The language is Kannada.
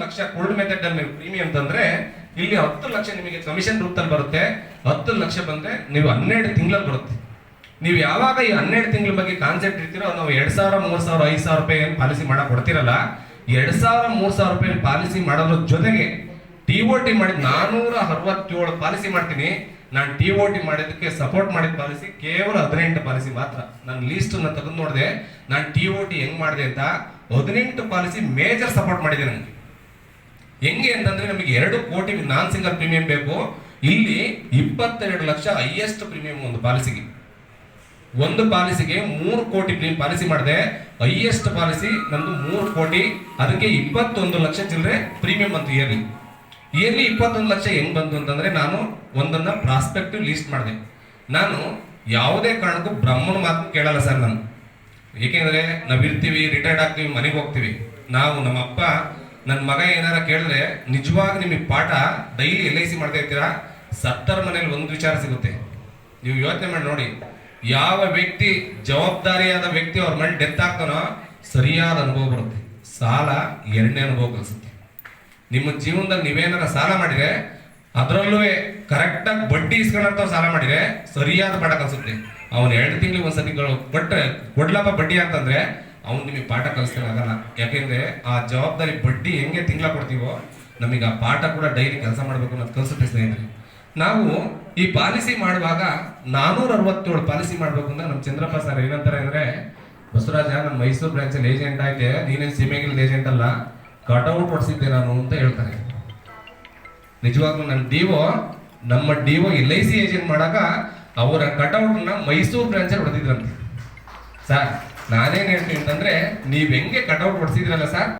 ಲಕ್ಷ ಕೋಲ್ಡ್ ಮೆಥಡ್ ಅಲ್ಲಿ ನೀವು ಪ್ರೀಮಿಯಂ ತಂದ್ರೆ ಇಲ್ಲಿ 10 ಲಕ್ಷ ನಿಮಗೆ ಕಮಿಷನ್ ರೂಪದಲ್ಲಿ ಬರುತ್ತೆ. 10 ಲಕ್ಷ ಬಂದ್ರೆ ನೀವು 12 ತಿಂಗಳಲ್ಲಿ ಬರುತ್ತೆ. ನೀವು ಯಾವಾಗ ಈ 12 ತಿಂಗಳ ಬಗ್ಗೆ ಕಾನ್ಸೆಪ್ಟ್ ಇರ್ತೀರೋ, ನಾವು 2,000, 3,000, 5,000 ರೂಪಾಯಿ ಏನು ಪಾಲಿಸಿ ಮಾಡಕ್ ಕೊಡ್ತಿರಲ್ಲ, 2,000, 3,000 ರೂಪಾಯಿ ಪಾಲಿಸಿ ಮಾಡೋದ್ರ ಜೊತೆಗೆ TOT ಮಾಡಿದ 467 ಪಾಲಿಸಿ ಮಾಡ್ತೀನಿ. ನಾನು TOT ಮಾಡಿದ್ದಕ್ಕೆ ಸಪೋರ್ಟ್ ಮಾಡಿದ ಪಾಲಿಸಿ ಕೇವಲ 18 ಪಾಲಿಸಿ ಮಾತ್ರ. ನಾನು ಲೀಸ್ಟ್ ತೆಗೆದು ನೋಡಿದೆ, ನಾನು TOT ಹೆಂಗ್ ಮಾಡಿದೆ ಅಂತ 18 ಪಾಲಿಸಿ ಮೇಜರ್ ಸಪೋರ್ಟ್ ಮಾಡಿದೆ ನನಗೆ. ಹೆಂಗೆ ಅಂತಂದ್ರೆ ನಮಗೆ 2 ಕೋಟಿ ನಾನ್ ಸಿಂಗಲ್ ಪ್ರೀಮಿಯಂ ಬೇಕು. ಇಲ್ಲಿ 22 ಲಕ್ಷ ಹೈಯೆಸ್ಟ್ ಪ್ರೀಮಿಯಂ ಒಂದು ಪಾಲಿಸಿಗೆ. ಒಂದು ಪಾಲಿಸಿಗೆ 3 ಕೋಟಿ ಪಾಲಿಸಿ ಮಾಡಿದೆ. ಹೈಯೆಸ್ಟ್ ಪಾಲಿಸಿ ನಂದು 3 ಕೋಟಿ, ಅದಕ್ಕೆ 21 ಲಕ್ಷ ಚಿಲ್ಲರೆ ಪ್ರೀಮಿಯಂ ಬಂತು ಇಯರ್ಲಿ. 21 ಲಕ್ಷ ಹೆಂಗ್ ಬಂತು ಅಂತಂದ್ರೆ, ನಾನು ಒಂದನ್ನ ಪ್ರಾಸ್ಪೆಕ್ಟಿವ್ ಲೀಸ್ಟ್ ಮಾಡಿದೆ. ನಾನು ಯಾವುದೇ ಕಾರಣಕ್ಕೂ ಬ್ರಹ್ಮನ ಮಾತು ಕೇಳಲ್ಲ ಸರ್ ನಾನು. ಏಕೆಂದ್ರೆ ನಾವಿರ್ತೀವಿ, ರಿಟೈರ್ಡ್ ಆಗ್ತೀವಿ, ಮನೆಗೆ ಹೋಗ್ತೀವಿ. ನಾವು ನಮ್ಮ ಅಪ್ಪ ನನ್ನ ಮಗ ಏನಾರ ಕೇಳಿದ್ರೆ, ನಿಜವಾಗಿ ನಿಮಗೆ ಪಾಠ ಡೈಲಿ LIC ಮಾಡ್ತಾ ಇರ್ತೀರಾ, ಸತ್ತರ ಮನೇಲಿ ಒಂದು ವಿಚಾರ ಸಿಗುತ್ತೆ. ನೀವು ಯೋಚನೆ ಮಾಡಿ ನೋಡಿ, ಯಾವ ವ್ಯಕ್ತಿ ಜವಾಬ್ದಾರಿಯಾದ ವ್ಯಕ್ತಿ ಅವ್ರ ಮೇಲೆ ಡೆತ್ ಆಗ್ತಾನೋ ಸರಿಯಾದ ಅನುಭವ ಬರುತ್ತೆ. ಸಾಲ 2ನೇ ಅನುಭವ ಕಲಿಸುತ್ತೆ. ನಿಮ್ಮ ಜೀವನದಲ್ಲಿ ನೀವೇನಾರ ಸಾಲ ಮಾಡಿದ್ರೆ, ಅದರಲ್ಲೂ ಕರೆಕ್ಟಾಗಿ ಬಡ್ಡಿ ಇಸ್ಕೊಂಡಂತ ಸಾಲ ಮಾಡಿದ್ರೆ ಸರಿಯಾದ ಪಾಠ ಕಲಿಸುತ್ತೆ. ಅವನು 2 ತಿಂಗಳಿಗೆ ಒಂದ್ಸತಿ ಕೊಡ್ಲಪ್ಪ ಬಡ್ಡಿ ಅಂತಂದ್ರೆ ಅವ್ನು ನಿಮಗೆ ಪಾಠ ಕಲಿಸ್ತಾನೆ ಆಗಲ್ಲ. ಯಾಕೆಂದ್ರೆ ಆ ಜವಾಬ್ದಾರಿ ಬಡ್ಡಿ ಹೆಂಗೆ ತಿಂಗಳ ಕೊಡ್ತೀವೋ, ನಮಗೆ ಆ ಪಾಠ ಕೂಡ ಡೈಲಿ ಕೆಲಸ ಮಾಡಬೇಕು ಅನ್ನೋದು ಕಲಿಸುತ್ತೆ ಸ್ನೇಹಿತರೆ. ನಾವು ಈ ಪಾಲಿಸಿ ಮಾಡುವಾಗ 467 ಪಾಲಿಸಿ ಮಾಡ್ಬೇಕು ಅಂತ ನಮ್ಮ ಚಂದ್ರಪ್ಪ ಸರ್ ಏನಂತಾರೆ ಅಂದ್ರೆ, ಬಸವರಾಜ ನಮ್ಮ ಮೈಸೂರು ಬ್ರಾಂಚಲ್ಲಿ ಏಜೆಂಟ್ ಆಯ್ತೆ, ನೀನೇನು ಸೀಮೆಗಿಲ್ ಏಜೆಂಟ್ ಅಲ್ಲ, ಕಟೌಟ್ ಹೊಡ್ಸಿದ್ದೆ ನಾನು ಅಂತ ಹೇಳ್ತಾರೆ. ನಿಜವಾಗ್ಲೂ ನಮ್ಮ ಡಿಒ LIC ಏಜೆಂಟ್ ಮಾಡಾಗ ಅವರ ಕಟೌಟ್ನ ಮೈಸೂರು ಬ್ರಾಂಚಲ್ಲಿ ಹೊಡೆದಿದ್ರಂತೆ. ಸರ್ ನಾನೇನ್ ಹೇಳ್ತೀನಿ ಅಂತಂದ್ರೆ, ನೀವ್ ಹೆಂಗೆ ಕಟೌಟ್ ಹೊಡ್ಸಿದ್ರಲ್ಲ ಸರ್,